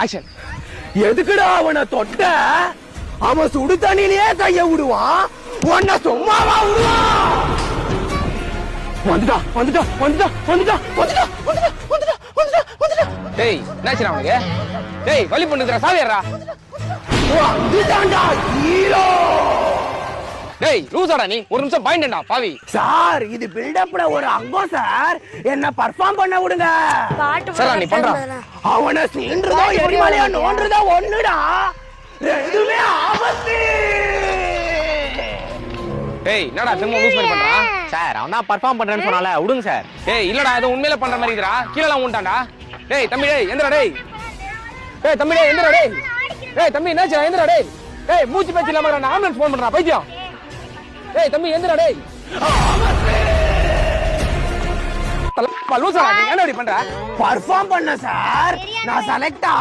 Action. எதுக்குடா அவனை தொட்ட? அவன் சுடு தண்ணியிலேயே கைய விடுவான், உன்னை சும்மாவா விடுவான்? வந்துட்டா வந்துட்டா வந்துட்டா வந்துட்டா வந்துட்டா வந்துட்டா வந்துட்டா வந்துட்டா வந்துட்டா. டேய் என்னாச்சுடா அவனுக்கு? டேய் வலி பண்ணுதுடா, சாவியறா. வந்துட்டான்டா ஹீரோ. டேய் லூசாடா நீ, ஒரு நிமிஷம் பாயிண்டா பாவி. சார் இது பில்டப்ல ஒரு அங்கம் சார், என்ன பர்ஃபார்ம் பண்ண விடுங்க. சரா நீ பண்றா. அவனை சீன்றதோ எரிமலையா நோன்றதோ ஒண்ணுடா, ரெண்டுமே ஆபத்து. டேய் என்னடா திரும்ப லூஸ் பண்ணி பண்றான்? சார் அவன் தான் பர்ஃபார்ம் பண்றேன்னு சொன்னால விடுங்க சார். டேய் இல்லடா ஏதோ உண்மையில பண்ற மாதிரி இருக்குடா, கீழலாம் ஊண்டான்டா. டேய் தம்பி டேய் எந்திரா டேய். டேய் தம்பி டேய் எந்திரா டேய். டேய் தம்பி என்னாச்சு எந்திரா டேய். டேய் மூச்சு பேச்சு இல்லாம நான் ஆம்புலன்ஸ் ஃபோன் பண்றேன் பைத்தியம். டேய் தம்பி எந்திரா டேய். லூசாடா நீ என்ன இப்படி பண்ற? பர்ஃபார்ம் பண்ண சார், நான் செலக்டா